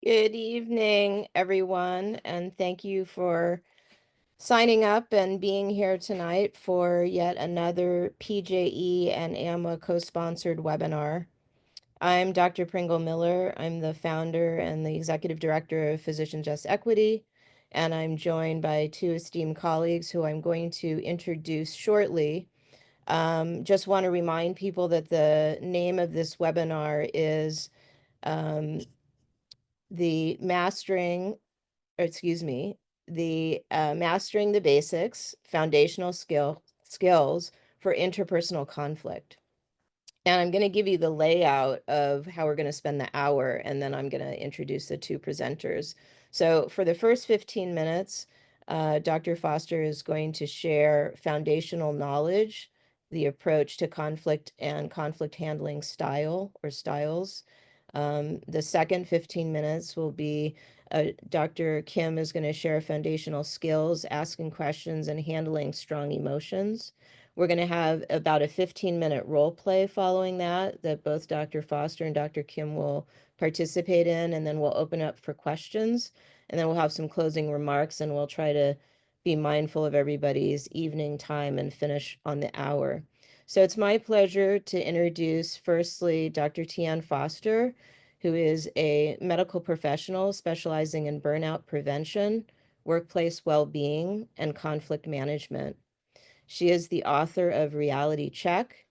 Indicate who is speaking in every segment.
Speaker 1: Good evening, everyone, and thank you for signing up and being here tonight for yet another PJE and AMWA co-sponsored webinar. I'm Dr. Pringle Miller. I'm the founder and the executive director of Physician Just Equity, and I'm joined by two esteemed colleagues who I'm going to introduce shortly. Just want to remind people that the name of this webinar is the Mastering Mastering the Basics Foundational Skills for Interpersonal Conflict. And I'm going to give you the layout of how we're going to spend the hour, and then I'm going to introduce the two presenters. So for the first 15 minutes, Dr. Foster is going to share foundational knowledge, the approach to conflict and conflict handling style or styles. The second 15 minutes will be Dr. Kim is going to share foundational skills, asking questions, and handling strong emotions. We're going to have about a 15-minute role play following that both Dr. Foster and Dr. Kim will participate in, and then we'll open up for questions, and then we'll have some closing remarks, and we'll try to be mindful of everybody's evening time and finish on the hour. So it's my pleasure to introduce firstly Dr. Tianne Foster, who is a medical professional specializing in burnout prevention, workplace well-being, and conflict management. She is the author of Reality Check,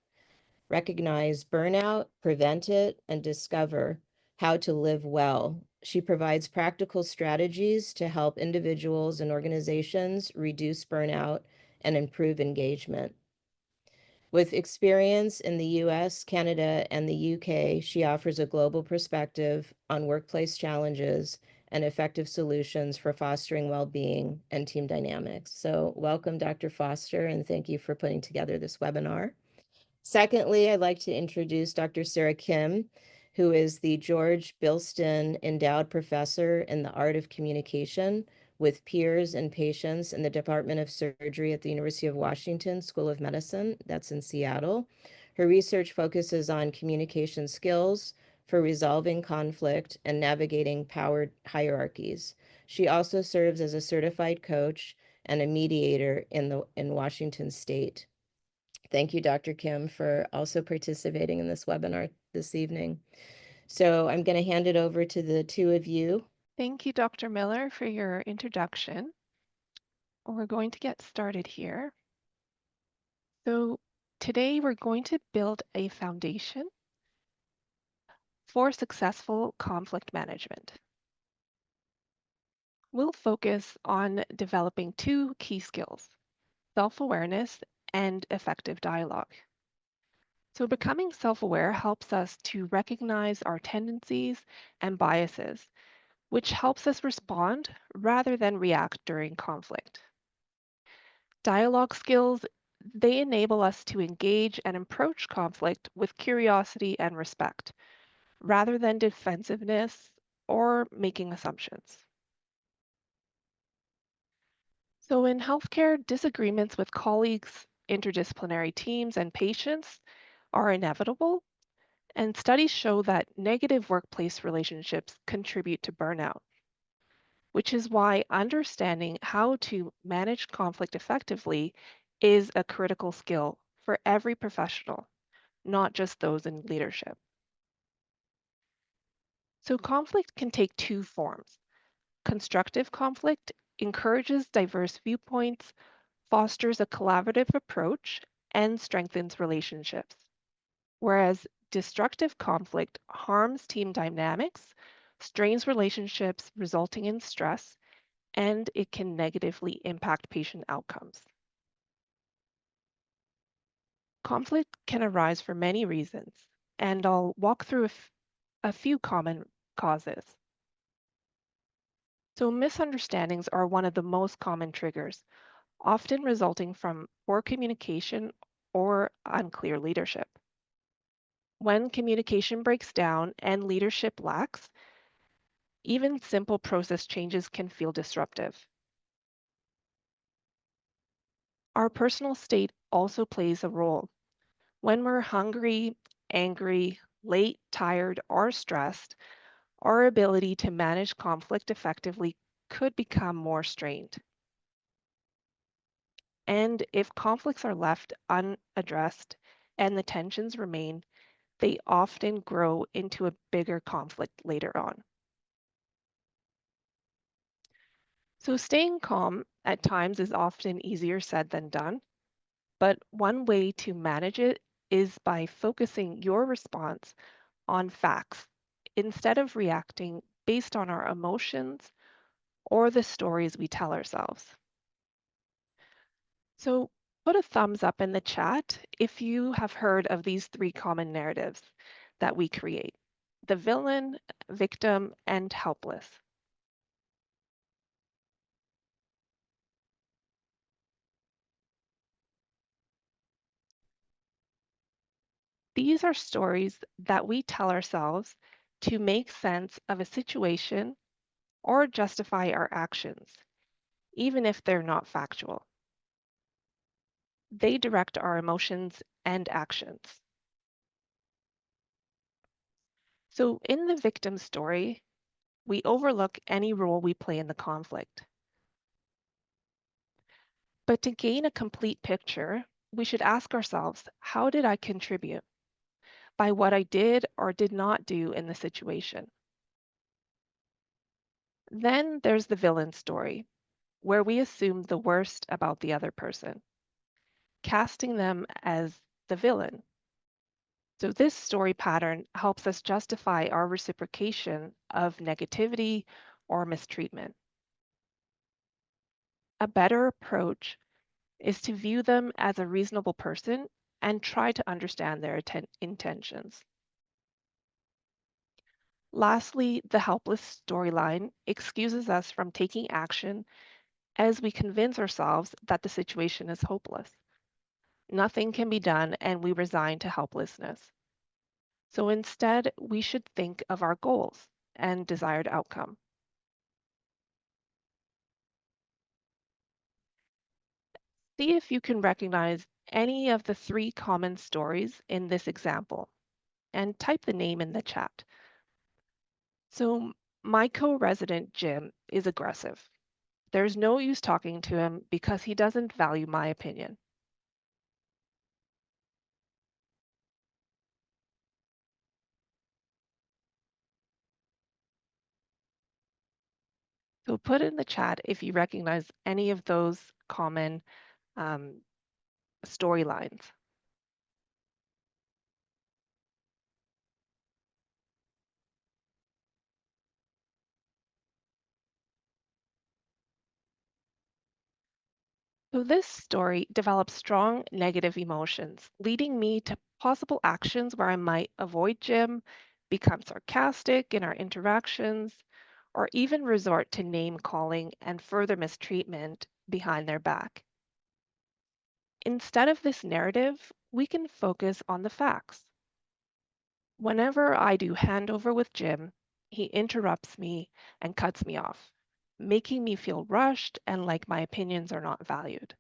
Speaker 1: Recognize Burnout, Prevent It, and Discover How to Live Well. She provides practical strategies to help individuals and organizations reduce burnout and improve engagement. With experience in the US, Canada, and the UK, she offers a global perspective on workplace challenges and effective solutions for fostering well-being and team dynamics. So welcome, Dr. Foster, and thank you for putting together this webinar. Secondly, I'd like to introduce Dr. Sara Kim, who is the George Bilston Endowed Professor in the Art of Communication with Peers and Patients in the Department of Surgery at the University of Washington School of Medicine, that's in Seattle. Her research focuses on communication skills for resolving conflict and navigating power hierarchies. She also serves as a certified coach and a mediator in Washington State. Thank you, Dr. Kim, for also participating in this webinar this evening. So I'm going to hand it over to the two of you.
Speaker 2: Thank you, Dr. Miller, for your introduction. We're going to get started here. So today we're going to build a foundation for successful conflict management. We'll focus on developing two key skills, self-awareness and effective dialogue. So becoming self-aware helps us to recognize our tendencies and biases, which helps us respond rather than react during conflict. Dialogue skills, they enable us to engage and approach conflict with curiosity and respect, rather than defensiveness or making assumptions. So in healthcare, disagreements with colleagues, interdisciplinary teams, and patients are inevitable, and studies show that negative workplace relationships contribute to burnout, which is why understanding how to manage conflict effectively is a critical skill for every professional, not just those in leadership. So conflict can take two forms. Constructive conflict encourages diverse viewpoints, fosters a collaborative approach, and strengthens relationships. Whereas destructive conflict harms team dynamics, strains relationships, resulting in stress, and it can negatively impact patient outcomes. Conflict can arise for many reasons, and I'll walk through a few common causes. So misunderstandings are one of the most common triggers, often resulting from poor communication or unclear leadership. When communication breaks down and leadership lacks, even simple process changes can feel disruptive. Our personal state also plays a role. When we're hungry, angry, late, tired, or stressed, our ability to manage conflict effectively could become more strained. And if conflicts are left unaddressed and the tensions remain, they often grow into a bigger conflict later on. So, staying calm at times is often easier said than done, but one way to manage it is by focusing your response on facts instead of reacting based on our emotions or the stories we tell ourselves. So, put a thumbs up in the chat if you have heard of these three common narratives that we create: the villain, victim, and helpless. These are stories that we tell ourselves to make sense of a situation or justify our actions, even if they're not factual. They direct our emotions and actions. So, in the victim story, we overlook any role we play in the conflict. But to gain a complete picture, we should ask ourselves, how did I contribute by what I did or did not do in the situation? Then there's the villain story, where we assume the worst about the other person, casting them as the villain. So, this story pattern helps us justify our reciprocation of negativity or mistreatment. A better approach is to view them as a reasonable person and try to understand their intentions. Lastly, the helpless storyline excuses us from taking action as we convince ourselves that the situation is hopeless. Nothing can be done, and we resign to helplessness. So instead, we should think of our goals and desired outcome. See if you can recognize any of the three common stories in this example and type the name in the chat. So, my co resident Jim is aggressive. There's no use talking to him because he doesn't value my opinion. So, put in the chat if you recognize any of those common um, storylines. So, this story develops strong negative emotions, leading me to possible actions where I might avoid Jim, become sarcastic in our interactions, or even resort to name calling and further mistreatment behind their back. Instead of this narrative, we can focus on the facts. Whenever I do handover with Jim, he interrupts me and cuts me off, making me feel rushed and like my opinions are not valued.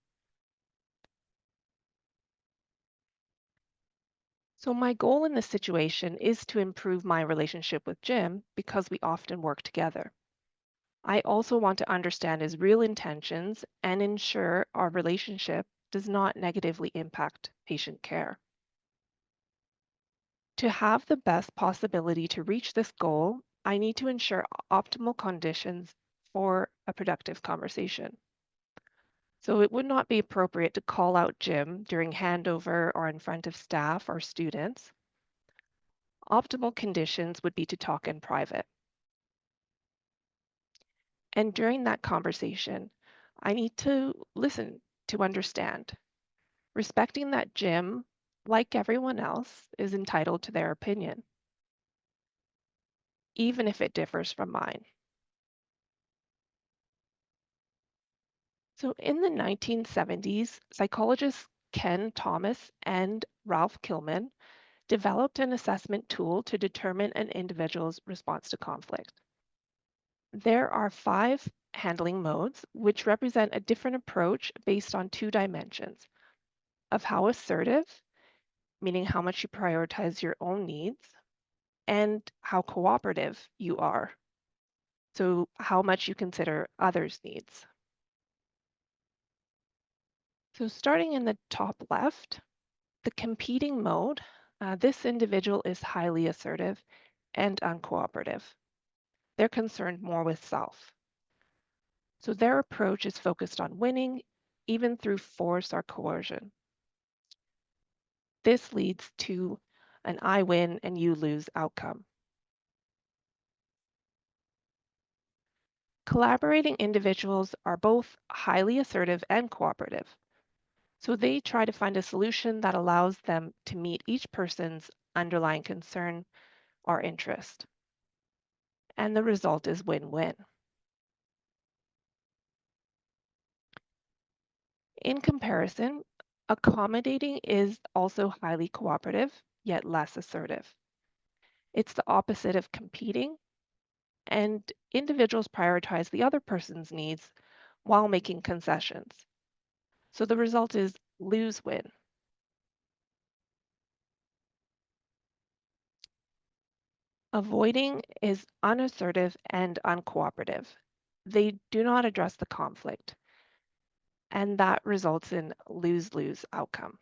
Speaker 2: So, my goal in this situation is to improve my relationship with Jim because we often work together. I also want to understand his real intentions and ensure our relationship does not negatively impact patient care. To have the best possibility to reach this goal, I need to ensure optimal conditions for a productive conversation. So it would not be appropriate to call out Jim during handover or in front of staff or students. Optimal conditions would be to talk in private. And during that conversation, I need to listen to understand, respecting that Jim, like everyone else, is entitled to their opinion, even if it differs from mine. So in the 1970s, psychologists Ken Thomas and Ralph Kilman developed an assessment tool to determine an individual's response to conflict. There are 5 handling modes, which represent a different approach based on 2 dimensions of how assertive, meaning how much you prioritize your own needs, and how cooperative you are. So, how much you consider others' needs. So, starting in the top left, the competing mode, this individual is highly assertive and uncooperative. They're concerned more with self. So, their approach is focused on winning, even through force or coercion. This leads to an I win and you lose outcome. Collaborating individuals are both highly assertive and cooperative. So they try to find a solution that allows them to meet each person's underlying concern or interest. And the result is win-win. In comparison, accommodating is also highly cooperative, yet less assertive. It's the opposite of competing, and individuals prioritize the other person's needs while making concessions. So the result is lose-win. Avoiding is unassertive and uncooperative. They do not address the conflict, and that results in lose-lose outcome.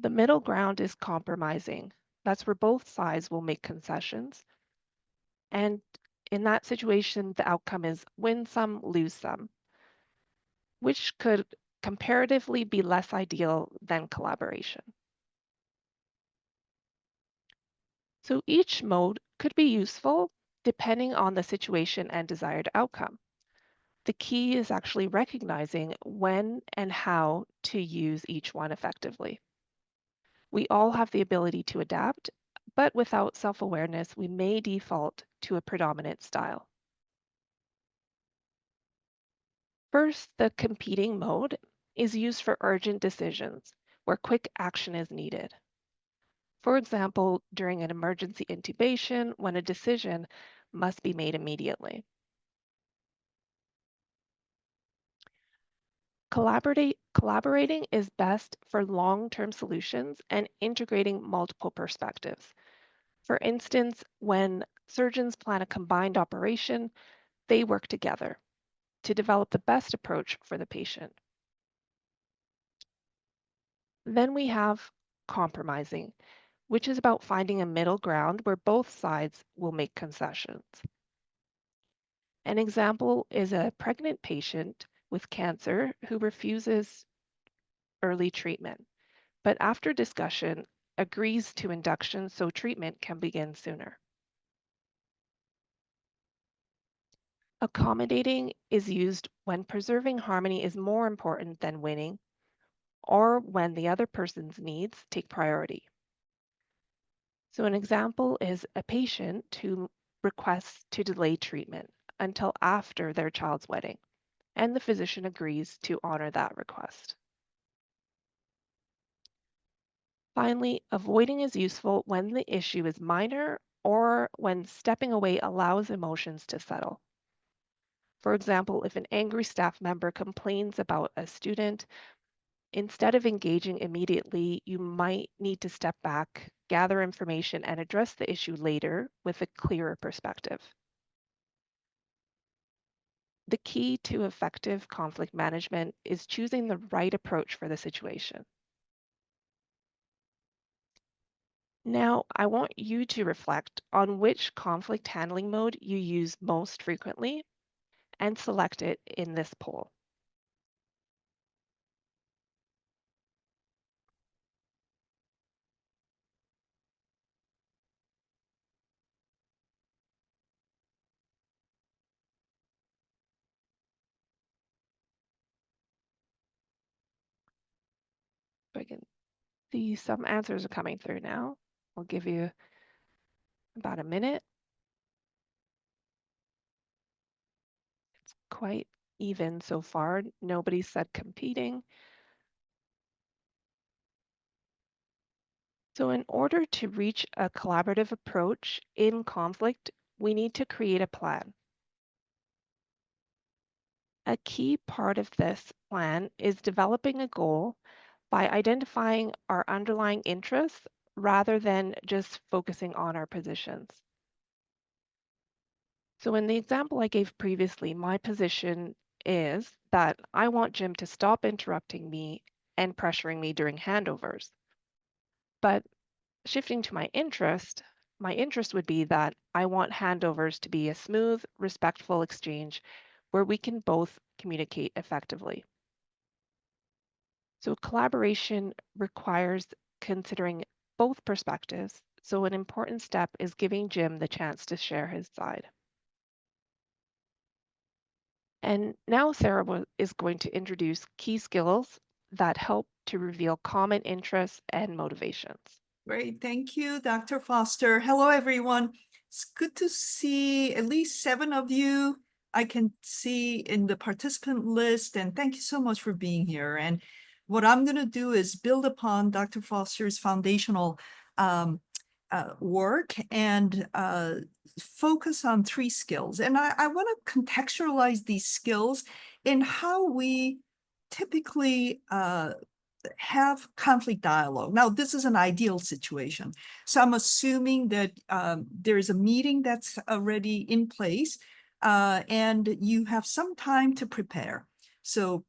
Speaker 2: The middle ground is compromising. That's where both sides will make concessions. And in that situation, the outcome is win some, lose some, which could comparatively be less ideal than collaboration. So each mode could be useful depending on the situation and desired outcome. The key is actually recognizing when and how to use each one effectively. We all have the ability to adapt, but without self-awareness, we may default to a predominant style. First, the competing mode is used for urgent decisions where quick action is needed. For example, during an emergency intubation when a decision must be made immediately. Collaborating is best for long-term solutions and integrating multiple perspectives. For instance, when surgeons plan a combined operation, they work together to develop the best approach for the patient. Then we have compromising, which is about finding a middle ground where both sides will make concessions. An example is a pregnant patient with cancer who refuses early treatment, but after discussion agrees to induction so treatment can begin sooner. Accommodating is used when preserving harmony is more important than winning or when the other person's needs take priority. So, an example is a patient who requests to delay treatment until after their child's wedding, and the physician agrees to honor that request. Finally, avoiding is useful when the issue is minor or when stepping away allows emotions to settle. For example, if an angry staff member complains about a student, instead of engaging immediately, you might need to step back, gather information, and address the issue later with a clearer perspective. The key to effective conflict management is choosing the right approach for the situation. Now, I want you to reflect on which conflict handling mode you use most frequently and select it in this poll. So I can see some answers are coming through now. I'll give you about a minute. It's quite even so far. Nobody said competing. So in order to reach a collaborative approach in conflict, we need to create a plan. A key part of this plan is developing a goal by identifying our underlying interests rather than just focusing on our positions. So in the example I gave previously, my position is that I want Jim to stop interrupting me and pressuring me during handovers. But shifting to my interest would be that I want handovers to be a smooth, respectful exchange where we can both communicate effectively. So collaboration requires considering both perspectives. So an important step is giving Jim the chance to share his side. And now is going to introduce key skills that help to reveal common interests and motivations.
Speaker 3: Great. Thank you, Dr. Foster. Hello, everyone. It's good to see at least 7 of you. I can see in the participant list, and thank you so much for being here. And what I'm going to do is build upon Dr. Foster's foundational work and focus on 3 skills. And I want to contextualize these skills in how we typically have conflict dialogue. Now, this is an ideal situation. So I'm assuming that there is a meeting that's already in place and you have some time to prepare. So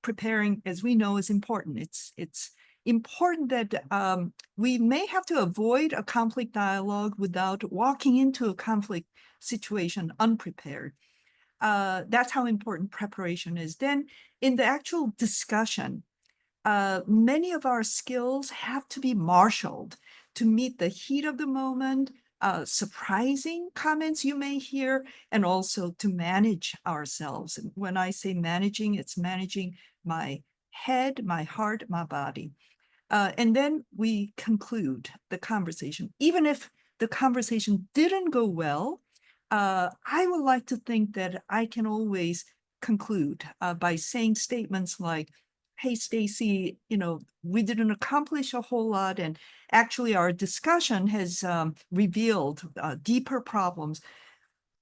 Speaker 3: preparing, as we know, is important. It's important that we may have to avoid a conflict dialogue without walking into a conflict situation unprepared. That's how important preparation is. Then in the actual discussion, many of our skills have to be marshaled to meet the heat of the moment, surprising comments you may hear, and also to manage ourselves. And when I say managing, it's managing my head, my heart, my body. And then we conclude the conversation. Even if the conversation didn't go well, I would like to think that I can always conclude by saying statements like, hey, Stacy, we didn't accomplish a whole lot. And actually, our discussion has revealed deeper problems.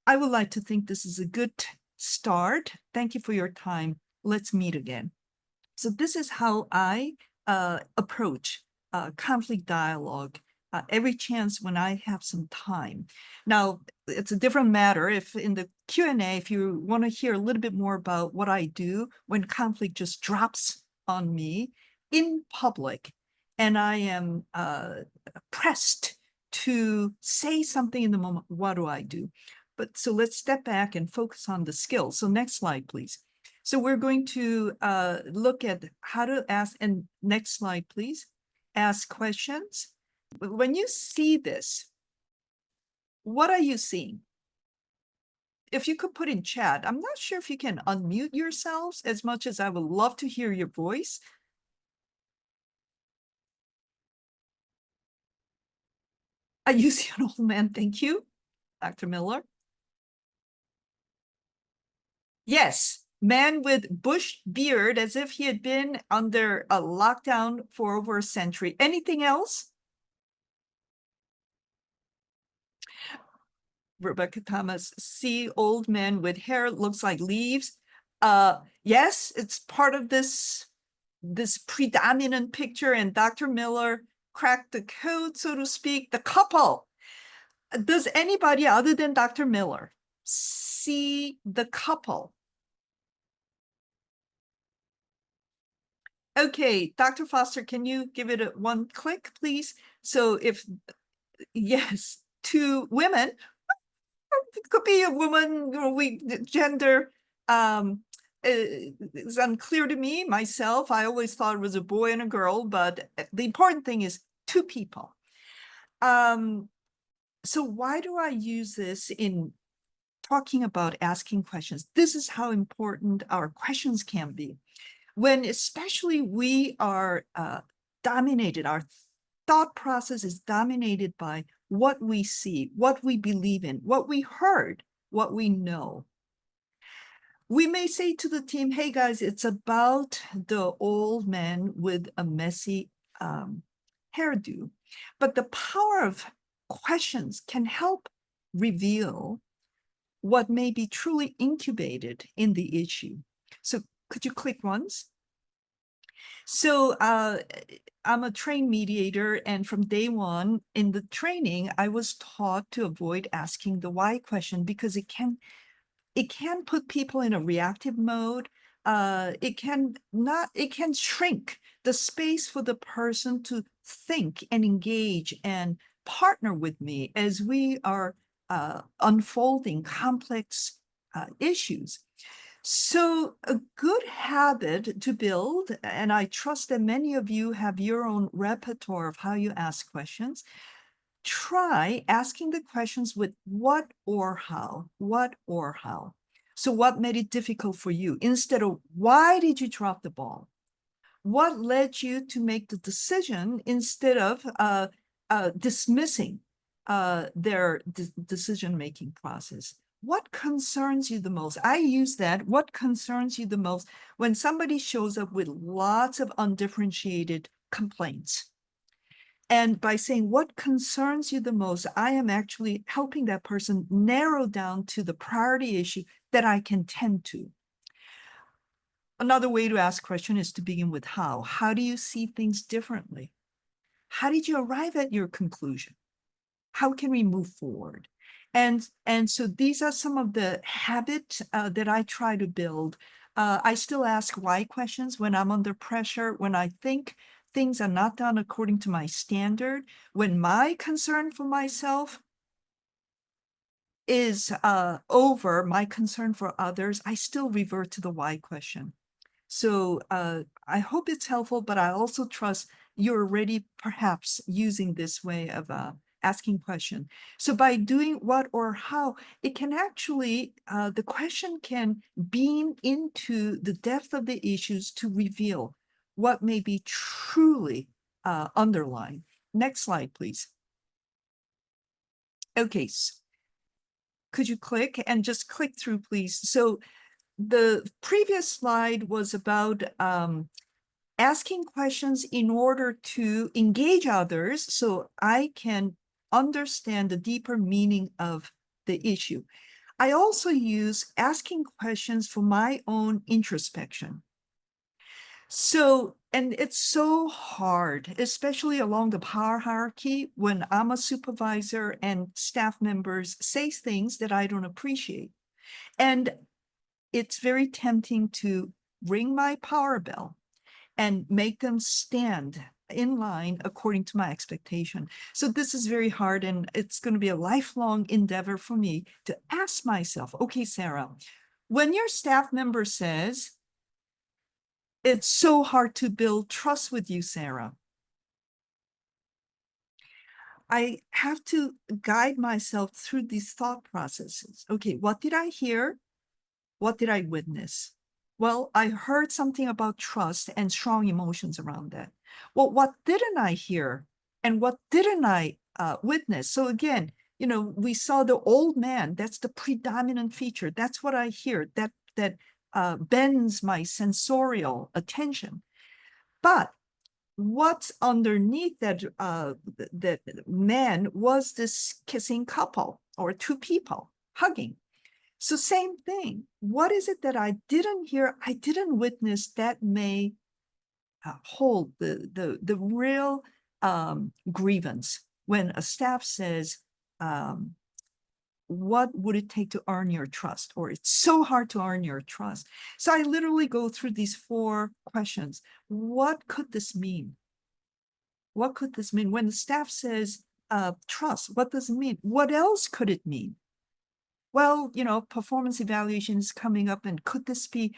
Speaker 3: I would like to think this is a good start. Thank you for your time. Let's meet again. So this is how I approach conflict dialogue every chance when I have some time. Now, it's a different matter if in the Q&A, if you want to hear a little bit more about what I do when conflict just drops on me in public, and I am pressed to say something in the moment, what do I do? But so let's step back and focus on the skills. So next slide, please. So we're going to look at how to ask, and next slide, please, ask questions. When you see this, what are you seeing? If you could put in chat, I'm not sure if you can unmute yourselves as much as I would love to hear your voice. You see an old man, thank you, Dr. Miller. Yes, man with bush beard as if he had been under a lockdown for over a century. Anything else? Rebecca Thomas, see old men with hair looks like leaves. Yes, it's part of this predominant picture, and Dr. Miller cracked the code, so to speak. The couple. Does anybody other than Dr. Miller see the couple? Okay, Dr. Foster, can you give it one click, please? So if, yes, 2 women, it could be a woman, gender, it's unclear to me, myself. I always thought it was a boy and a girl, but the important thing is 2 people. So why do I use this in talking about asking questions? This is how important our questions can be. When especially we are dominated, our thought process is dominated by what we see, what we believe in, what we heard, what we know. We may say to the team, hey guys, it's about the old man with a messy hairdo. But the power of questions can help reveal what may be truly incubated in the issue. So could you click once? So I'm a trained mediator, and from day one in the training, I was taught to avoid asking the why question because it can put people in a reactive mode. It can shrink the space for the person to think and engage and partner with me as we are unfolding complex issues. So a good habit to build, and I trust that many of you have your own repertoire of how you ask questions. Try asking the questions with what or how, what or how. So what made it difficult for you? Instead of why did you drop the ball? What led you to make the decision instead of dismissing their decision-making process? What concerns you the most? I use that. What concerns you the most when somebody shows up with lots of undifferentiated complaints? And by saying what concerns you the most, I am actually helping that person narrow down to the priority issue that I can tend to. Another way to ask question is to begin with how. How do you see things differently? How did you arrive at your conclusion? How can we move forward? And so these are some of the habits that I try to build. I still ask why questions when I'm under pressure, when I think things are not done according to my standard, when my concern for myself is over my concern for others, I still revert to the why question. So I hope it's helpful, but I also trust you're already perhaps using this way of asking question. So by doing what or how, it can actually, the question can beam into the depth of the issues to reveal what may be truly underlying. Next slide, please. Okay, could you click and just click through, please? So the previous slide was about asking questions in order to engage others so I can understand the deeper meaning of the issue. I also use asking questions for my own introspection. So, and it's so hard, especially along the power hierarchy, when I'm a supervisor and staff members say things that I don't appreciate. And it's very tempting to ring my power bell and make them stand in line according to my expectation. So this is very hard, and it's going to be a lifelong endeavor for me to ask myself, okay, Sarah, when your staff member says, it's so hard to build trust with you, Sarah, I have to guide myself through these thought processes. Okay, what did I hear? What did I witness? Well, I heard something about trust and strong emotions around that. Well, what didn't I hear? And what didn't I witness? So again, you know, we saw the old man. That's the predominant feature. That's what I hear. That bends my sensorial attention. But what's underneath that that man was this kissing couple or two people hugging. So same thing. What is it that I didn't hear, I didn't witness that may hold the real grievance when a staff says, what would it take to earn your trust? Or it's so hard to earn your trust. So I literally go through these 4 questions. What could this mean? What could this mean? When the staff says trust, what does it mean? What else could it mean? Well, you know, performance evaluation is coming up, and could this be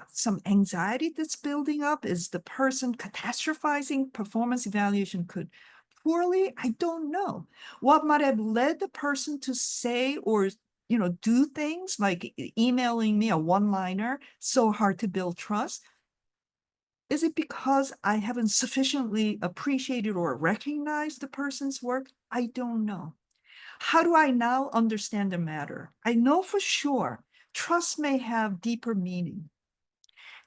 Speaker 3: some anxiety that's building up? Is the person catastrophizing performance evaluation could poorly? I don't know. What might have led the person to say or, you know, do things like emailing me a one-liner, so hard to build trust? Is it because I haven't sufficiently appreciated or recognized the person's work? I don't know. How do I now understand the matter? I know for sure trust may have deeper meaning.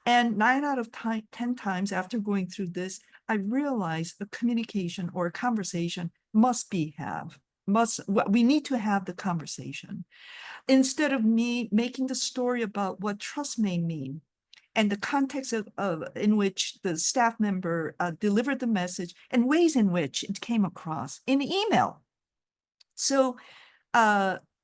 Speaker 3: And 9 out of 10 times after going through this, I realized a communication or a conversation we need to have the conversation. Instead of me making the story about what trust may mean, and the context of in which the staff member delivered the message and ways in which it came across in email. So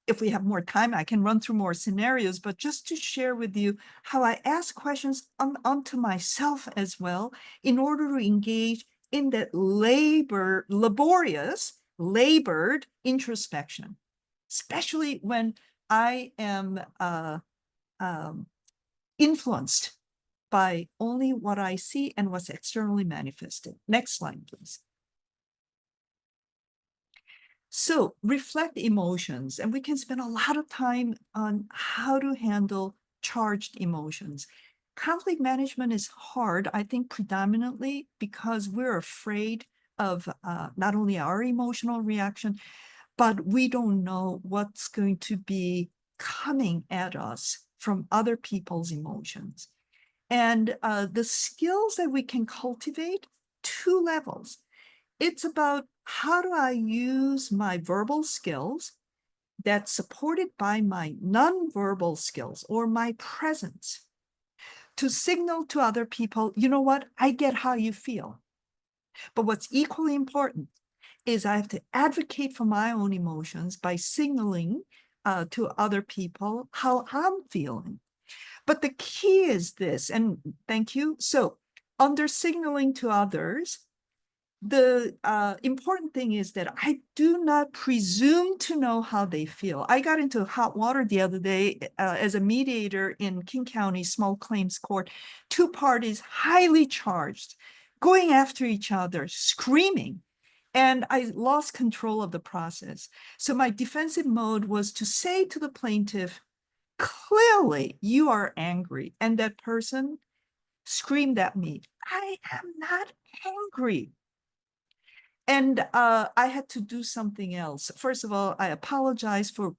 Speaker 3: if we have more time, I can run through more scenarios, but just to share with you how I ask questions onto myself as well in order to engage in that labored introspection, especially when I am influenced by only what I see and what's externally manifested. Next slide, please. So reflect emotions, and we can spend a lot of time on how to handle charged emotions. Conflict management is hard, I think, predominantly because we're afraid of not only our emotional reaction, but we don't know what's going to be coming at us from other people's emotions. And the skills that we can cultivate, 2 levels. It's about how do I use my verbal skills that's supported by my nonverbal skills or my presence to signal to other people, you know what, I get how you feel. But what's equally important is I have to advocate for my own emotions by signaling to other people how I'm feeling. But the key is this, and thank you. So under signaling to others, the important thing is that I do not presume to know how they feel. I got into hot water the other day as a mediator in King County small claims court. 2 parties, highly charged, going after each other, screaming. And I lost control of the process. So my defensive mode was to say to the plaintiff, clearly you are angry. And that person screamed at me, I am not angry. And I had to do something else. First of all, I apologized for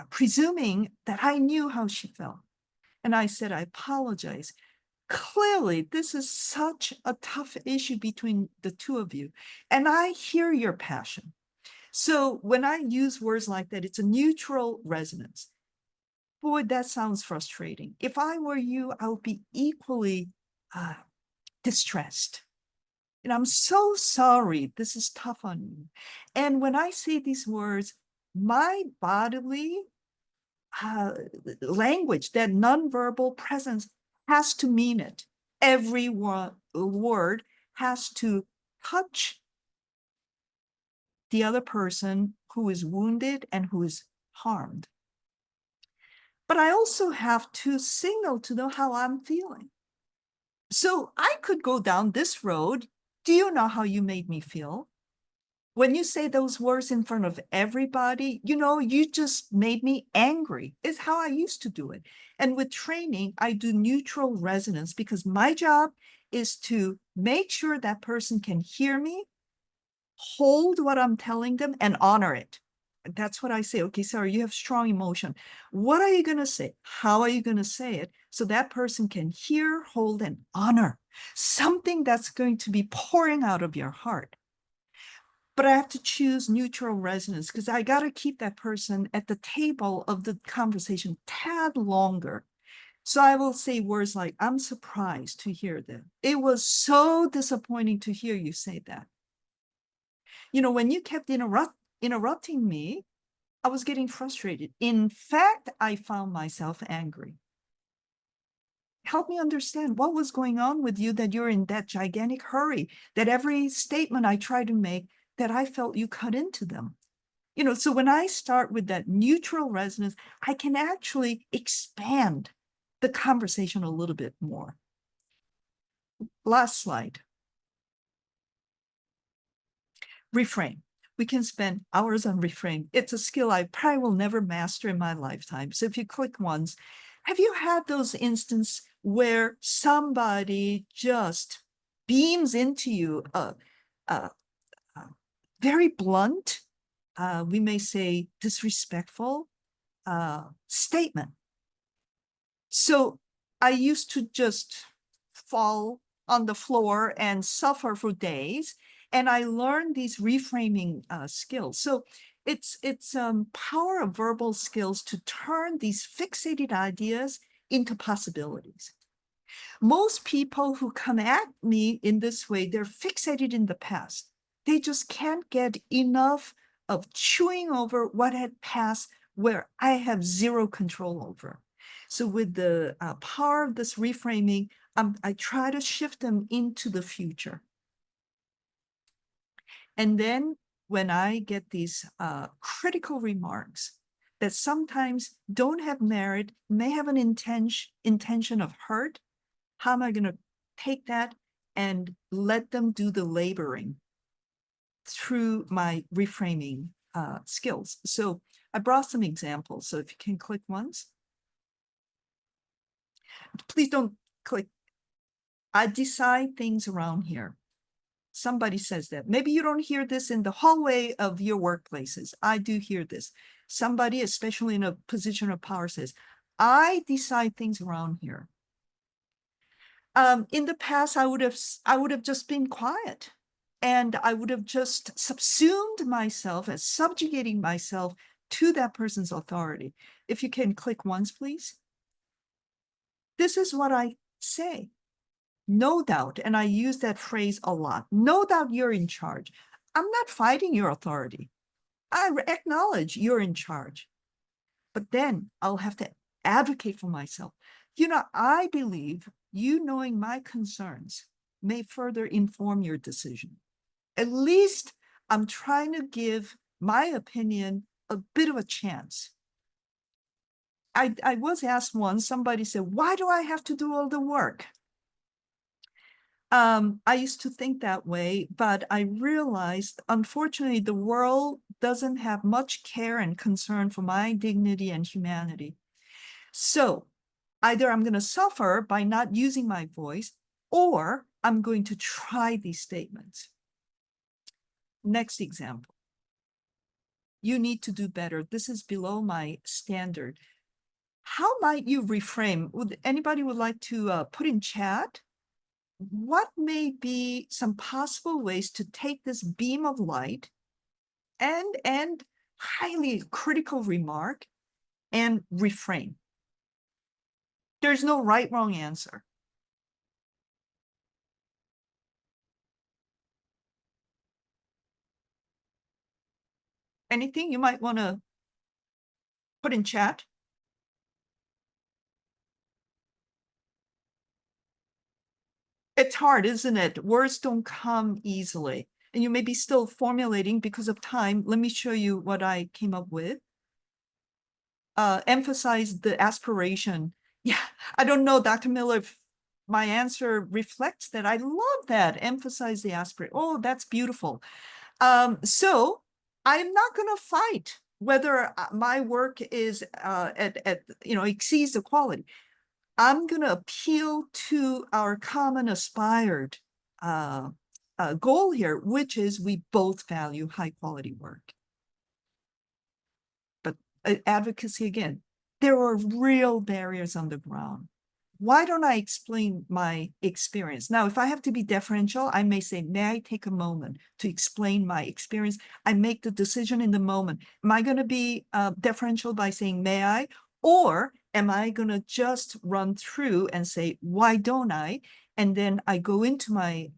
Speaker 3: presuming that I knew how she felt. And I said, I apologize. Clearly, this is such a tough issue between the 2 of you. And I hear your passion. So when I use words like that, it's a neutral resonance. Boy, that sounds frustrating. If I were you, I would be equally distressed. And I'm so sorry, this is tough on you. And when I say these words, my bodily language, that nonverbal presence has to mean it. Every word has to touch the other person who is wounded and who is harmed. But I also have to signal to them how I'm feeling. So I could go down this road. Do you know how you made me feel? When you say those words in front of everybody, you know, you just made me angry, is how I used to do it. And with training, I do neutral resonance because my job is to make sure that person can hear me, hold what I'm telling them, and honor it. That's what I say. Okay, Sarah, you have strong emotion. What are you going to say? How are you going to say it? So that person can hear, hold, and honor something that's going to be pouring out of your heart. But I have to choose neutral resonance because I got to keep that person at the table of the conversation tad longer. So I will say words like, I'm surprised to hear that. It was so disappointing to hear you say that. You know, when you kept interrupting me, I was getting frustrated. In fact, I found myself angry. Help me understand what was going on with you that you're in that gigantic hurry, that every statement I try to make, that I felt you cut into them. You know, so when I start with that neutral resonance, I can actually expand the conversation a little bit more. Last slide. Reframe. We can spend hours on reframe. It's a skill I probably will never master in my lifetime. So if you click once, have you had those instances where somebody just beams into you very blunt, we may say disrespectful statement? So I used to just fall on the floor and suffer for days. And I learned these reframing skills. So it's power of verbal skills to turn these fixated ideas into possibilities. Most people who come at me in this way, they're fixated in the past. They just can't get enough of chewing over what had passed where I have zero control over. So with the power of this reframing, I try to shift them into the future. And then when I get these critical remarks that sometimes don't have merit, may have an intention of hurt, how am I going to take that and let them do the laboring through my reframing skills? So I brought some examples. So if you can click once. Please don't click. I decide things around here. Somebody says that. Maybe you don't hear this in the hallway of your workplaces. I do hear this. Somebody, especially in a position of power, says, I decide things around here. In the past, I would have just been quiet, and I would have just subsumed myself as subjugating myself to that person's authority. If you can click once, please. This is what I say. No doubt, and I use that phrase a lot. No doubt you're in charge. I'm not fighting your authority. I acknowledge you're in charge. But then I'll have to advocate for myself. You know, I believe you knowing my concerns may further inform your decision. At least I'm trying to give my opinion a bit of a chance. I was asked once, somebody said, why do I have to do all the work? I used to think that way, but I realized, unfortunately, the world doesn't have much care and concern for my dignity and humanity. So either I'm going to suffer by not using my voice, or I'm going to try these statements. Next example. You need to do better. This is below my standard. How might you reframe? Would anybody would like to put in chat? What may be some possible ways to take this beam of light and highly critical remark and reframe? There's no right, wrong answer. Anything you might want to put in chat? It's hard, isn't it? Words don't come easily. And you may be still formulating because of time. Let me show you what I came up with. Emphasize the aspiration. Yeah, I don't know, Dr. Miller, if my answer reflects that. I love that. Emphasize the aspiration. Oh, that's beautiful. So I'm not going to fight whether my work is exceeds the quality. I'm going to appeal to our common aspired goal here, which is we both value high quality work. But advocacy, again, there are real barriers on the ground. Why don't I explain my experience? Now, if I have to be deferential, I may say, may I take a moment to explain my experience? I make the decision in the moment. Am I going to be deferential by saying, may I? Or am I going to just run through and say, why don't I? And then I go into my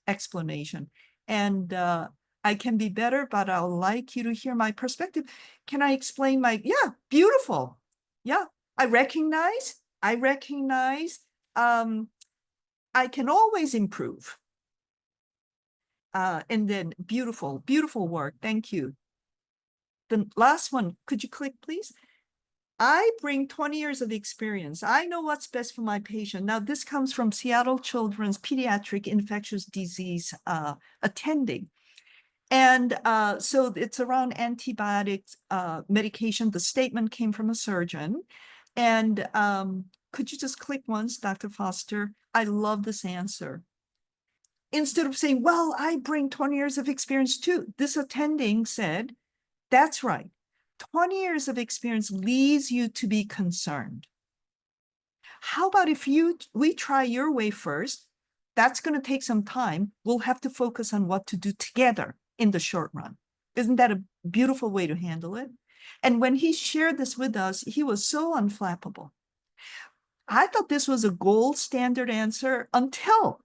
Speaker 3: explanation. And I can be better, but I'll like you to hear my perspective. Can I explain my, yeah, beautiful. Yeah, I recognize I can always improve. And then beautiful, beautiful work. Thank you. The last one, could you click, please? I bring 20 years of experience. I know what's best for my patient. Now, this comes from Seattle Children's Pediatric Infectious Disease attending. And so it's around antibiotics medication. The statement came from a surgeon. And could you just click once, Dr. Foster? I love this answer. Instead of saying, well, I bring 20 years of experience too, this attending said, that's right. 20 years of experience leads you to be concerned. How about if we try your way first? That's going to take some time. We'll have to focus on what to do together in the short run. Isn't that a beautiful way to handle it? And when he shared this with us, he was so unflappable. I thought this was a gold standard answer until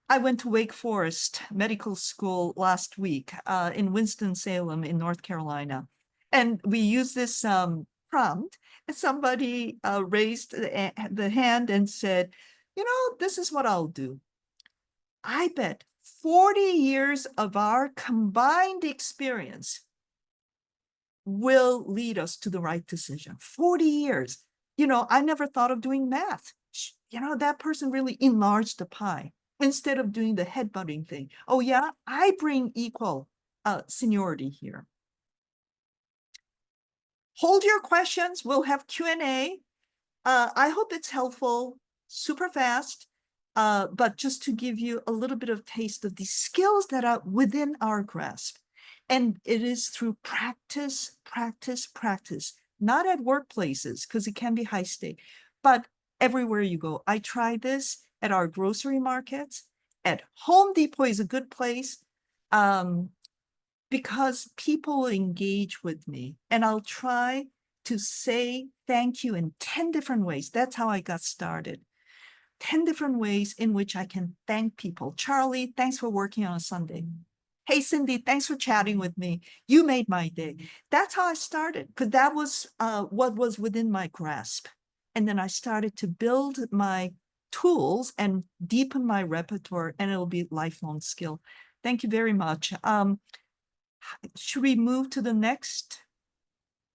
Speaker 3: I went to Wake Forest Medical School last week in Winston-Salem in North Carolina. And we used this prompt, and somebody raised the hand and said, this is what I'll do. I bet 40 years of our combined experience will lead us to the right decision. 40 years. I never thought of doing math. That person really enlarged the pie instead of doing the headbutting thing. Oh yeah, I bring equal seniority here. Hold your questions. We'll have Q&A. I hope it's helpful, super fast, but just to give you a little bit of taste of the skills that are within our grasp. And it is through practice, practice, practice, not at workplaces, because it can be high stake, but everywhere you go. I try this at our grocery markets. At Home Depot is a good place because people engage with me, and I'll try to say thank you in 10 different ways. That's how I got started. 10 different ways in which I can thank people. Charlie, thanks for working on a Sunday. Hey, Cindy, thanks for chatting with me. You made my day. That's how I started, because that was what was within my grasp. And then I started to build my tools and deepen my repertoire, and it'll be a lifelong skill. Thank you very much. Should we move to the next?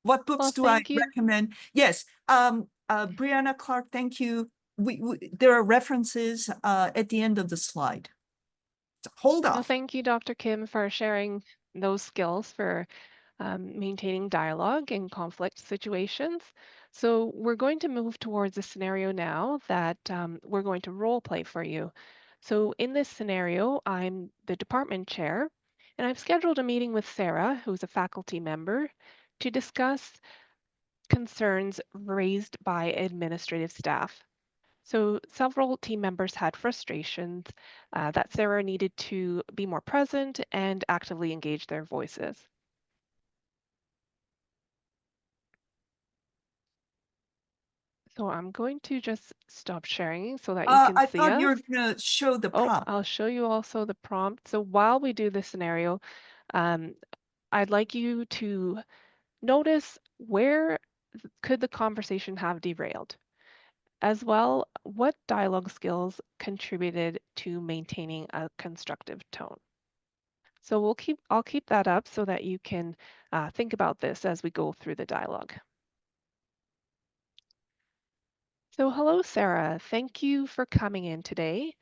Speaker 3: What books
Speaker 2: Well,
Speaker 3: do I
Speaker 2: thank you.
Speaker 3: recommend? Yes, Brianna Clark, thank you. There are references at the end of the slide. So hold
Speaker 2: Well,
Speaker 3: off.
Speaker 2: thank you, Dr. Kim, for sharing those skills for maintaining dialogue in conflict situations. So we're going to move towards a scenario now that we're going to role play for you. So in this scenario, I'm the department chair, and I've scheduled a meeting with Sarah, who's a faculty member, to discuss concerns raised by administrative staff. So several team members had frustrations that Sarah needed to be more present and actively engage their voices. So I'm going to just stop sharing so that you can
Speaker 3: I
Speaker 2: see
Speaker 3: thought you
Speaker 2: us.
Speaker 3: were going to show the
Speaker 2: Oh,
Speaker 3: prompt.
Speaker 2: I'll show you also the prompt. So while we do this scenario, um, I'd like you to notice where could the conversation have derailed? As well, what dialogue skills contributed to maintaining a constructive tone? So I'll keep that up so that you can think about this as we go through the dialogue. So hello, Sarah. Thank you for coming in today.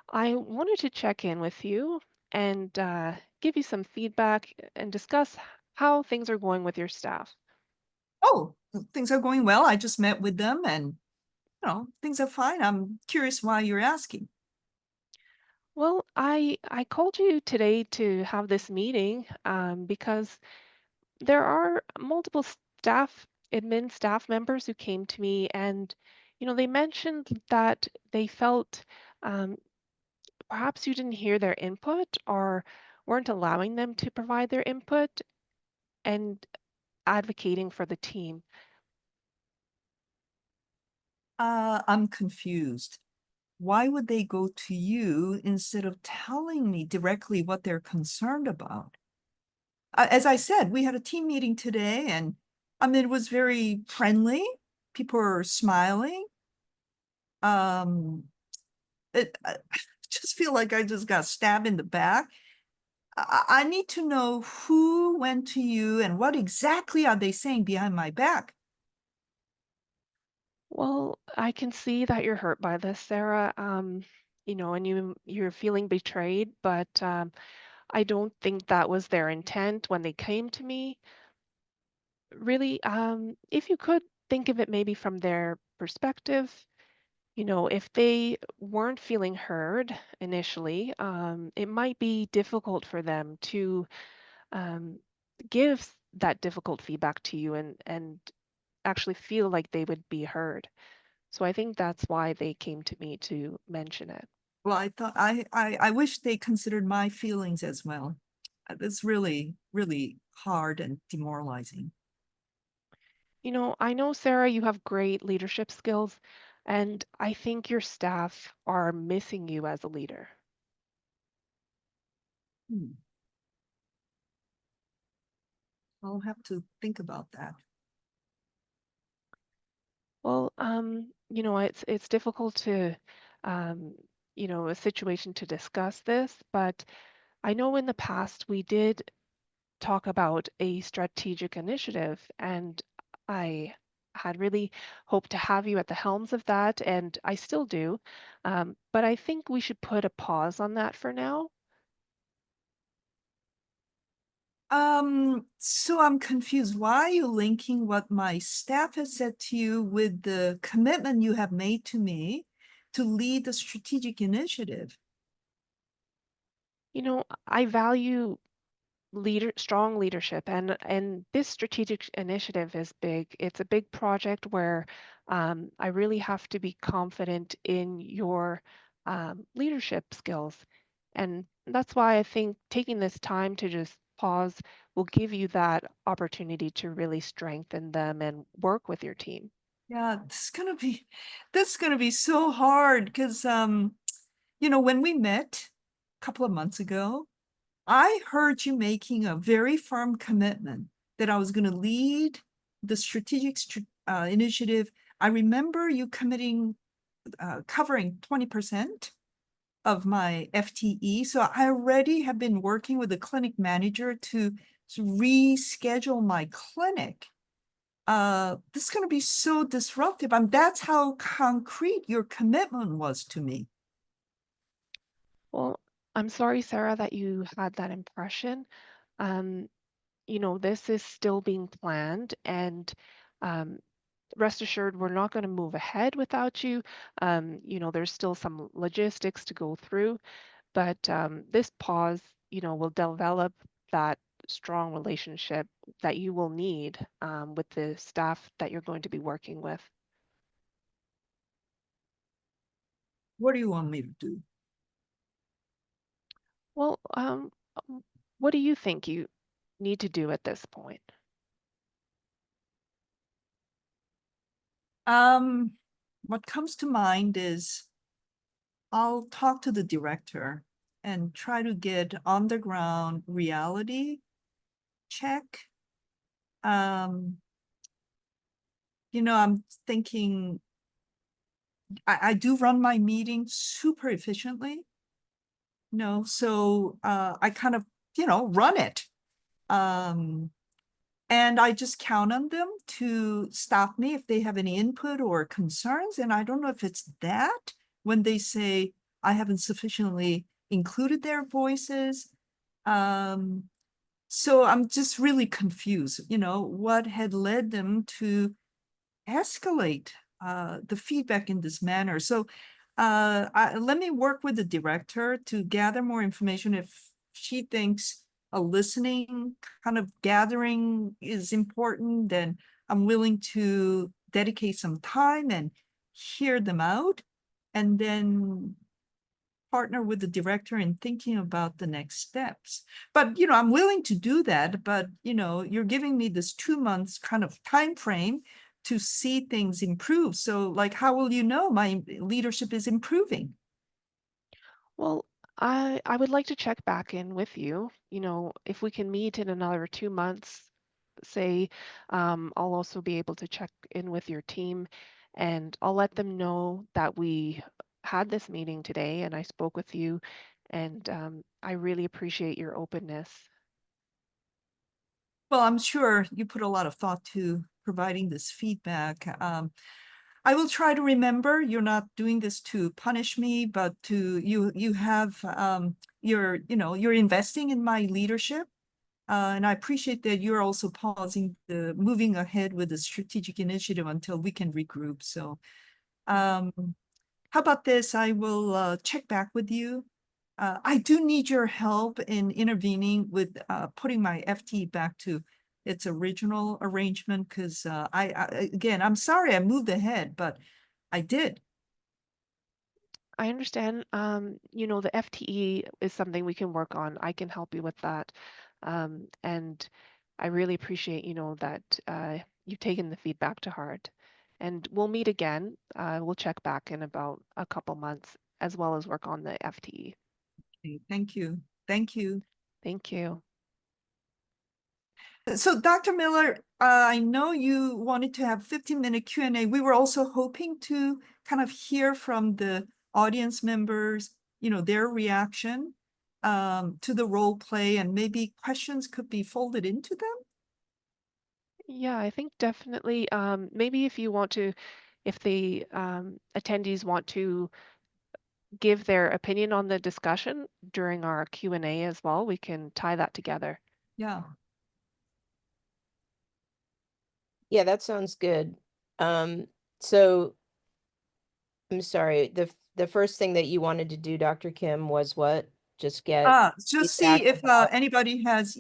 Speaker 2: I wanted to check in with you and give you some feedback and discuss how things are going with your staff.
Speaker 3: Oh, things are going well. I just met with them and, things are fine. I'm curious why you're asking.
Speaker 2: Well, I called you today to have this meeting because there are multiple admin staff members who came to me and, they mentioned that they felt um, perhaps you didn't hear their input or weren't allowing them to provide their input and advocating for the team.
Speaker 3: I'm confused. Why would they go to you instead of telling me directly what they're concerned about? As I said, we had a team meeting today, and it was very friendly. People were smiling. Um, I just feel like I just got stabbed in the back. I need to know who went to you and what exactly are they saying behind my back.
Speaker 2: Well, I can see that you're hurt by this, Sarah. And you're feeling betrayed, but I don't think that was their intent when they came to me. Really, if you could think of it maybe from their perspective, if they weren't feeling heard initially, it might be difficult for them to um, give that difficult feedback to you and actually feel like they would be heard. So I think that's why they came to me to mention it.
Speaker 3: Well, I thought I wish they considered my feelings as well. It's really, really hard and demoralizing.
Speaker 2: I know, Sarah, you have great leadership skills. And I think your staff are missing you as a leader.
Speaker 3: Hmm. I'll have to think about that.
Speaker 2: Well, it's difficult to, um, a situation to discuss this, but I know in the past we did talk about a strategic initiative, and I had really hoped to have you at the helms of that, and I still do. But I think we should put a pause on that for now.
Speaker 3: So I'm confused. Why are you linking what my staff has said to you with the commitment you have made to me to lead the strategic initiative?
Speaker 2: I value strong leadership, and this strategic initiative is big. It's a big project where I really have to be confident in your leadership skills, and that's why I think taking this time to just pause will give you that opportunity to really strengthen them and work with your team.
Speaker 3: Yeah, this is gonna be so hard because when we met a couple of months ago, I heard you making a very firm commitment that I was going to lead the strategic initiative. I remember you committing, covering 20% of my FTE. So I already have been working with the clinic manager to reschedule my clinic. This is going to be so disruptive. That's how concrete your commitment was to me.
Speaker 2: Well, I'm sorry, Sarah, that you had that impression. Um, this is still being planned, and um, rest assured, we're not going to move ahead without you. There's still some logistics to go through, but this pause, will develop that strong relationship that you will need with the staff that you're going to be working with.
Speaker 3: What do you want me to do?
Speaker 2: Well, what do you think you need to do at this point?
Speaker 3: Um, what comes to mind is I'll talk to the director and try to get on the ground reality check. Um, I'm thinking I do run my meeting super efficiently, so I kind of, run it. Um, and I just count on them to stop me if they have any input or concerns. And I don't know if it's that when they say I haven't sufficiently included their voices. Um, so I'm just really confused, what had led them to escalate the feedback in this manner. So let me work with the director to gather more information. If she thinks a listening kind of gathering is important, then I'm willing to dedicate some time and hear them out, and then partner with the director in thinking about the next steps. But I'm willing to do that, but you're giving me this 2 months kind of time frame to see things improve. So like, how will you know my leadership is improving?
Speaker 2: Well, I would like to check back in with you. If we can meet in another 2 months, say, I'll also be able to check in with your team, and I'll let them know that we had this meeting today and I spoke with you, and I really appreciate your openness.
Speaker 3: Well, I'm sure you put a lot of thought to providing this feedback. I will try to remember you're not doing this to punish me, but you have you're investing in my leadership. And I appreciate that you're also pausing moving ahead with the strategic initiative until we can regroup. So um, how about this? I will check back with you. I do need your help in intervening with putting my FT back to its original arrangement because again, I'm sorry I moved ahead, but I did.
Speaker 2: I understand, the FTE is something we can work on. I can help you with that. And I really appreciate, that you've taken the feedback to heart. And we'll meet again. We'll check back in about a couple months as well as work on the FTE.
Speaker 3: Okay, thank you. Thank you.
Speaker 2: Thank you.
Speaker 3: So Dr. Miller, I know you wanted to have 15-minute Q&A. We were also hoping to kind of hear from the audience members, their reaction to the role play, and maybe questions could be folded into them.
Speaker 2: Yeah, I think definitely. Maybe if you want to, if the attendees want to give their opinion on the discussion during our Q&A as well, we can tie that together.
Speaker 3: Yeah.
Speaker 1: Yeah, that sounds good. So I'm sorry, the first thing that you wanted to do, Dr. Kim, was what? Just get
Speaker 3: Just see
Speaker 1: feedback
Speaker 3: if
Speaker 1: about.
Speaker 3: anybody has,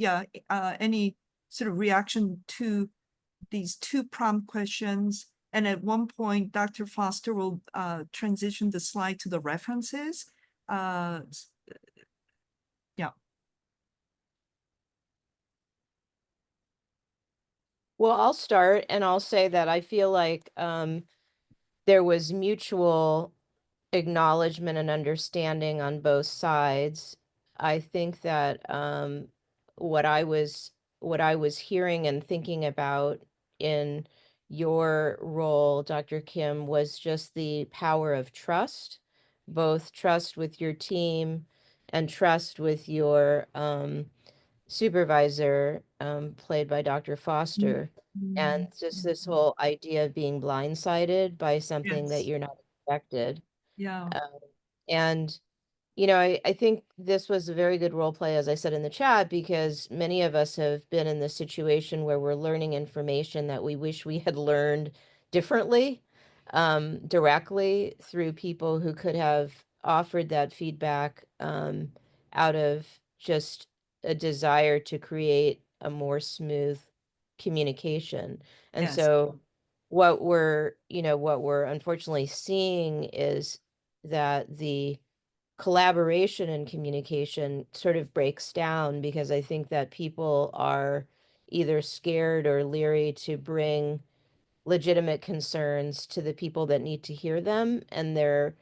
Speaker 3: any sort of reaction to these two prompt questions. And at one point, Dr. Foster will transition the slide to the references. Yeah.
Speaker 1: Well, I'll start and I'll say that I feel like there was mutual acknowledgement and understanding on both sides. I think that what I was hearing and thinking about in your role, Dr. Kim, was just the power of trust, both trust with your team and trust with your supervisor, played by Dr. Foster, and just this whole idea of being blindsided by something that
Speaker 3: Yes.
Speaker 1: you're not expected.
Speaker 3: Yeah.
Speaker 1: And I think this was a very good role play, as I said in the chat, because many of us have been in this situation where we're learning information that we wish we had learned differently, directly through people who could have offered that feedback, out of just a desire to create a more smooth communication. And
Speaker 3: Yes.
Speaker 1: so what we're unfortunately seeing is that the collaboration and communication sort of breaks down, because I think that people are either scared or leery to bring legitimate concerns to the people that need to hear them, and they're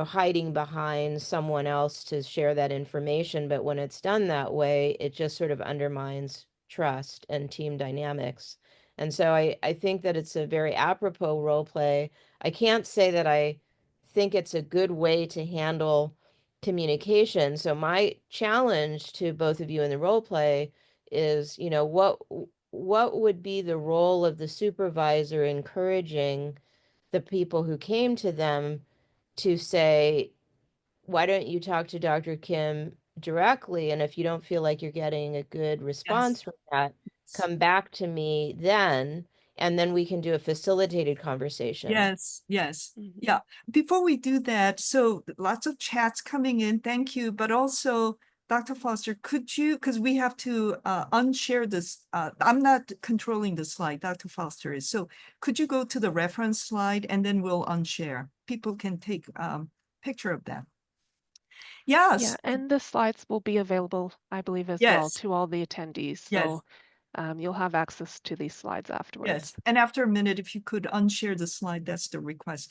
Speaker 1: hiding behind someone else to share that information. But when it's done that way, it just sort of undermines trust and team dynamics. And so I think that it's a very apropos role play. I can't say that I think it's a good way to handle communication. So my challenge to both of you in the role play is, what would be the role of the supervisor encouraging the people who came to them to say, why don't you talk to Dr. Kim directly? And if you don't feel like you're getting a good
Speaker 3: Yes.
Speaker 1: response from that, come back to me then, and then we can do a facilitated conversation.
Speaker 3: Yes. Yes.
Speaker 2: Mhm.
Speaker 3: Yeah. Before we do that, so lots of chats coming in. Thank you. But also, Dr. Foster, could you, because we have to unshare this. I'm not controlling the slide, Dr. Foster is. So could you go to the reference slide and then we'll unshare? People can take picture of that.
Speaker 2: Yeah,
Speaker 3: Yes.
Speaker 2: and the slides will be available, I believe, as well
Speaker 3: Yes.
Speaker 2: to all the attendees.
Speaker 3: Yes.
Speaker 2: So you'll have access to these slides
Speaker 3: Yes.
Speaker 2: afterwards.
Speaker 3: And after a minute, if you could unshare the slide, that's the request.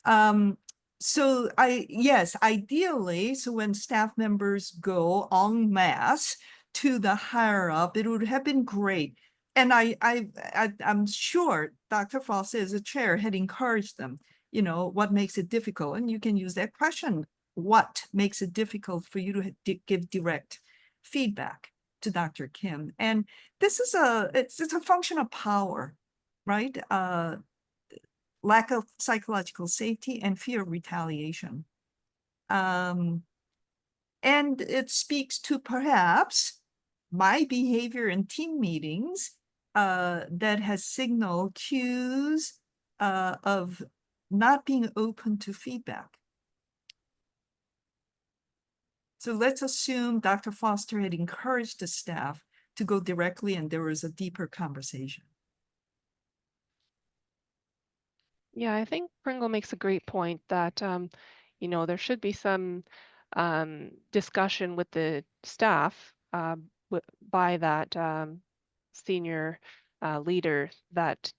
Speaker 3: Um, so yes, ideally, so when staff members go en masse to the higher up, it would have been great. And I'm sure Dr. Foster as a chair had encouraged them, what makes it difficult? And you can use that question. What makes it difficult for you to give direct feedback to Dr. Kim? And this is it's a function of power, right? Lack of psychological safety and fear of retaliation. And it speaks to perhaps my behavior in team meetings that has signaled cues of not being open to feedback. So let's assume Dr. Foster had encouraged the staff to go directly and there was a deeper conversation.
Speaker 2: Yeah, I think Pringle makes a great point that, there should be some discussion with the staff by that senior leader that,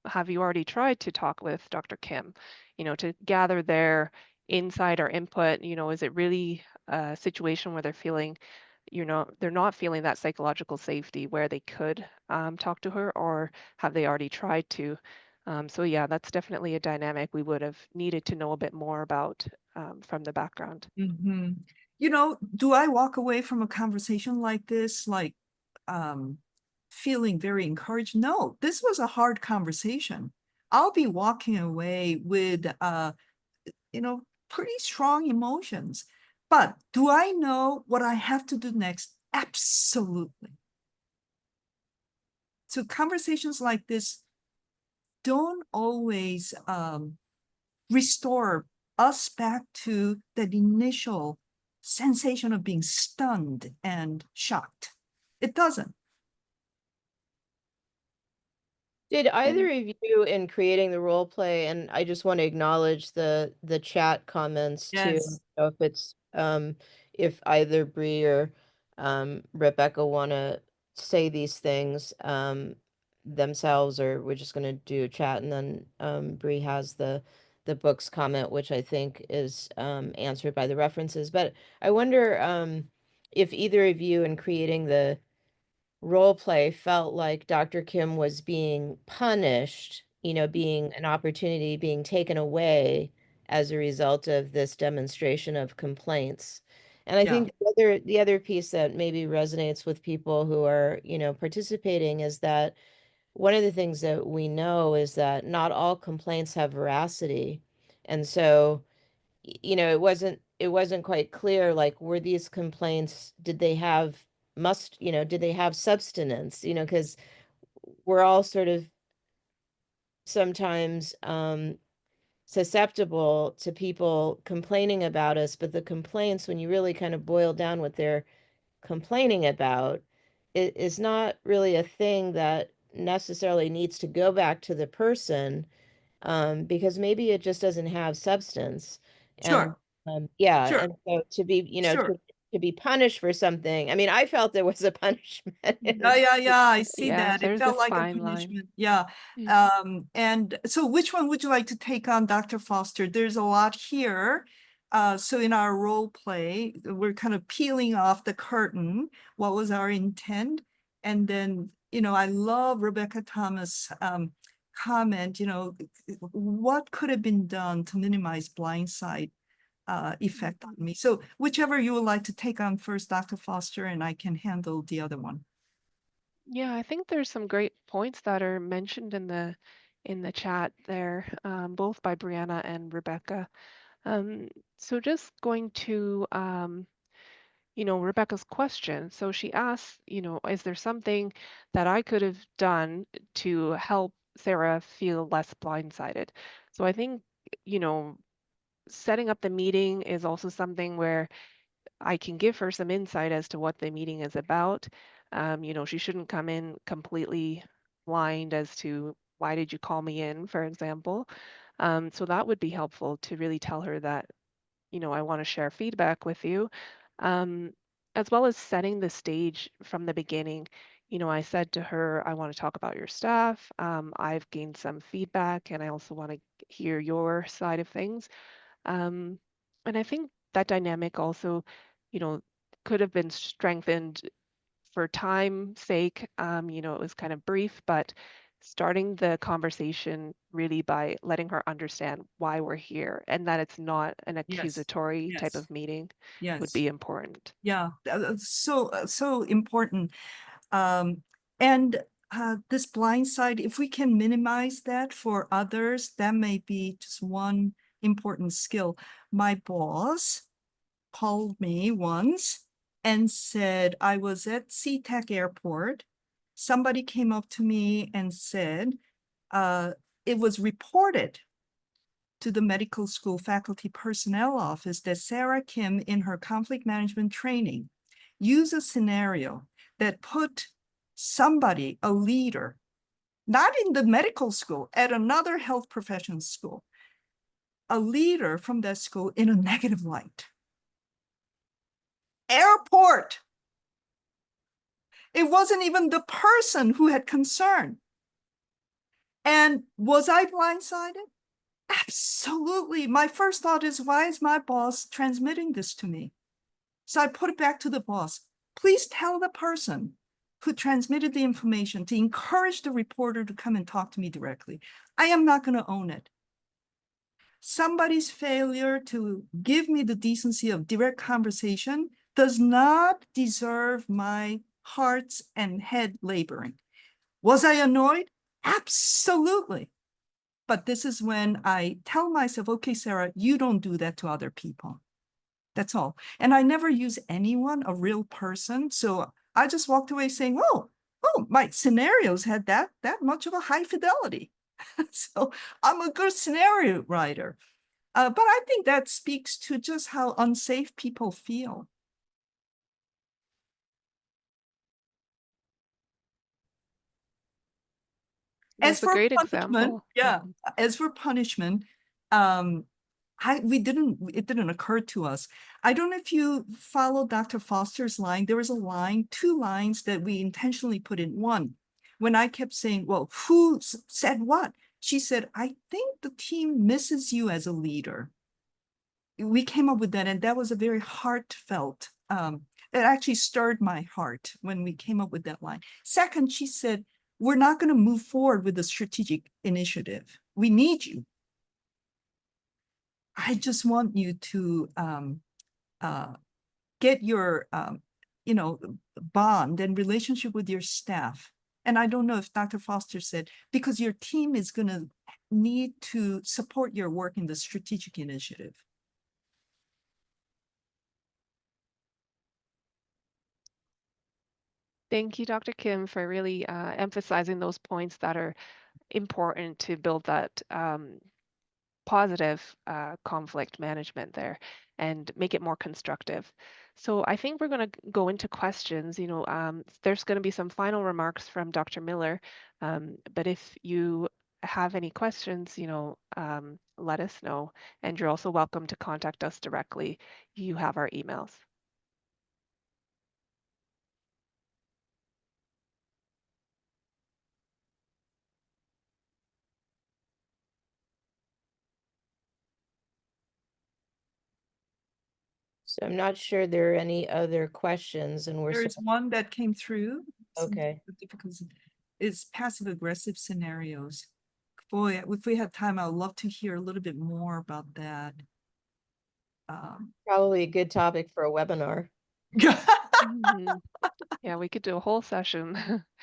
Speaker 2: have you already tried to talk with Dr. Kim, to gather their insight or input? Is it really a situation where they're not feeling that psychological safety where they could talk to her, or have they already tried to? So yeah, that's definitely a dynamic we would have needed to know a bit more about from the background.
Speaker 3: Mm-hmm. Do I walk away from a conversation like this, like feeling very encouraged? No, this was a hard conversation. I'll be walking away with, pretty strong emotions. But do I know what I have to do next? Absolutely. So conversations like this don't always restore us back to that initial sensation of being stunned and shocked. It doesn't.
Speaker 1: Did either
Speaker 2: And
Speaker 1: of you in creating the role play, and I just want to acknowledge the chat comments too,
Speaker 3: Yes.
Speaker 1: if it's if either Bree or Rebecca want to say these things themselves, or we're just going to do a chat, and then Bree has the books comment, which I think is answered by the references. But I wonder if either of you in creating the role play felt like Dr. Kim was being punished, being an opportunity being taken away as a result of this demonstration of complaints. And I
Speaker 3: Yeah.
Speaker 1: think the other piece that maybe resonates with people who are, participating is that one of the things that we know is that not all complaints have veracity. And so it wasn't quite clear, like, were these complaints, did they have substance, because we're all sort of sometimes susceptible to people complaining about us, but the complaints, when you really kind of boil down what they're complaining about, it is not really a thing that necessarily needs to go back to the person, because maybe it just doesn't have substance. And
Speaker 3: Sure.
Speaker 1: yeah,
Speaker 3: Sure.
Speaker 1: and so to be,
Speaker 3: Sure.
Speaker 1: to be punished for something. I mean, I felt there was a punishment
Speaker 3: Yeah, yeah, yeah. I see
Speaker 2: yeah,
Speaker 3: that. It
Speaker 2: there's a
Speaker 3: felt like a
Speaker 2: fine line.
Speaker 3: punishment. Yeah.
Speaker 2: Mhm.
Speaker 3: And so which one would you like to take on, Dr. Foster? There's a lot here. So in our role play, we're kind of peeling off the curtain. What was our intent? And then, I love Rebecca Thomas' comment, what could have been done to minimize blindside effect on me? So whichever you would like to take on first, Dr. Foster, and I can handle the other one.
Speaker 2: Yeah, I think there's some great points that are mentioned in the chat there, both by Brianna and Rebecca. So just going to Rebecca's question. So she asks, is there something that I could have done to help Sarah feel less blindsided? So I think, you know, setting up the meeting is also something where I can give her some insight as to what the meeting is about. She shouldn't come in completely blind as to why did you call me in, for example. So that would be helpful to really tell her that, I want to share feedback with you, um, as well as setting the stage from the beginning. I said to her, I want to talk about your staff. I've gained some feedback, and I also want to hear your side of things. Um, and I think that dynamic also, you know, could have been strengthened for time's sake. It was kind of brief, but starting the conversation really by letting her understand why we're here and that it's not an
Speaker 3: Yes.
Speaker 2: accusatory type
Speaker 3: Yes.
Speaker 2: of meeting would
Speaker 3: Yes.
Speaker 2: be important.
Speaker 3: Yeah. So important. Um, and this blind side, if we can minimize that for others, that may be just one important skill. My boss called me once and said, I was at SeaTac Airport. Somebody came up to me and said, it was reported to the medical school faculty personnel office that Sara Kim, in her conflict management training, used a scenario that put somebody, a leader, not in the medical school, at another health profession school, a leader from that school in a negative light. Airport. It wasn't even the person who had concern. And was I blindsided? Absolutely. My first thought is, why is my boss transmitting this to me? So I put it back to the boss. Please tell the person who transmitted the information to encourage the reporter to come and talk to me directly. I am not going to own it. Somebody's failure to give me the decency of direct conversation does not deserve my hearts and head laboring. Was I annoyed? Absolutely. But this is when I tell myself, okay, Sarah, you don't do that to other people. That's all. And I never use anyone, a real person. So I just walked away saying, oh, my scenarios had that much of a high fidelity. So I'm a good scenario writer. But I think that speaks to just how unsafe people feel. As
Speaker 2: That's a
Speaker 3: for
Speaker 2: great
Speaker 3: punishment,
Speaker 2: example.
Speaker 3: yeah, as for punishment, it didn't occur to us. I don't know if you follow Dr. Foster's line. There was a line, two lines that we intentionally put in one. When I kept saying, well, who said what? She said, I think the team misses you as a leader. We came up with that, and that was a very heartfelt, it actually stirred my heart when we came up with that line. Second, she said, we're not going to move forward with the strategic initiative. We need you. I just want you to get your, bond and relationship with your staff. And I don't know if Dr. Foster said, because your team is going to need to support your work in the strategic initiative.
Speaker 2: Thank you, Dr. Kim, for really emphasizing those points that are important to build that positive conflict management there and make it more constructive. So I think we're going to go into questions. There's going to be some final remarks from Dr. Miller, but if you have any questions, let us know. And you're also welcome to contact us directly. You have our emails.
Speaker 1: So I'm not sure there are any other questions, and
Speaker 3: There is one that came through.
Speaker 1: Okay.
Speaker 3: Because it's passive aggressive scenarios. Boy, if we had time, I'd love to hear a little bit more about that.
Speaker 1: Probably a good topic for a webinar.
Speaker 2: Mhm. Yeah, we could do a whole session.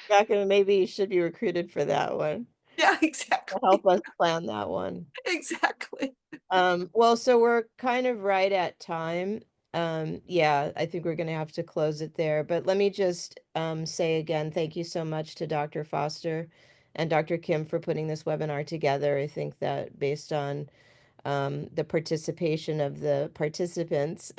Speaker 1: Jacqueline, maybe you should be recruited for that one.
Speaker 3: Yeah,
Speaker 1: To
Speaker 3: exactly.
Speaker 1: help us plan that one.
Speaker 3: Exactly.
Speaker 1: Well, so we're kind of right at time. Yeah, I think we're gonna have to close it there. But let me just say again, thank you so much to Dr. Foster and Dr. Kim for putting this webinar together. I think that based on the participation of the participants,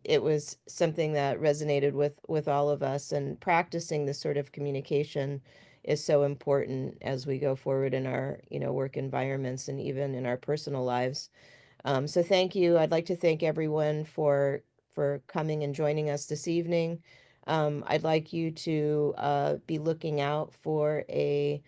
Speaker 1: it was something that resonated with all of us, and practicing this sort of communication is so important as we go forward in our, work environments and even in our personal lives. So thank you. I'd like to thank everyone for coming and joining us this evening. I'd like you to be looking out for a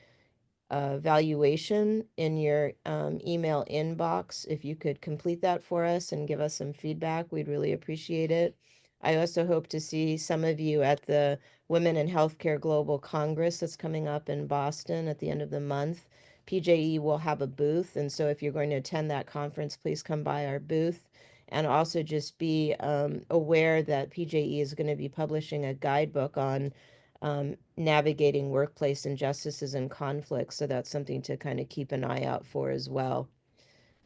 Speaker 1: valuation in your email inbox. If you could complete that for us and give us some feedback, we'd really appreciate it. I also hope to see some of you at the Women in Healthcare Global Congress that's coming up in Boston at the end of the month. PJE will have a booth, and so if you're going to attend that conference, please come by our booth. And also just be aware that PJE is going to be publishing a guidebook on navigating workplace injustices and conflicts. So that's something to kind of keep an eye out for as well.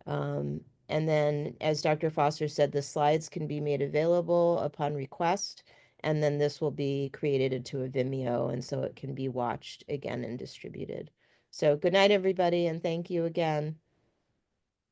Speaker 1: And then, as Dr. Foster said, the slides can be made available upon request, and then this will be created into a Vimeo, and so it can be watched again and distributed. So good night, everybody, and thank you again.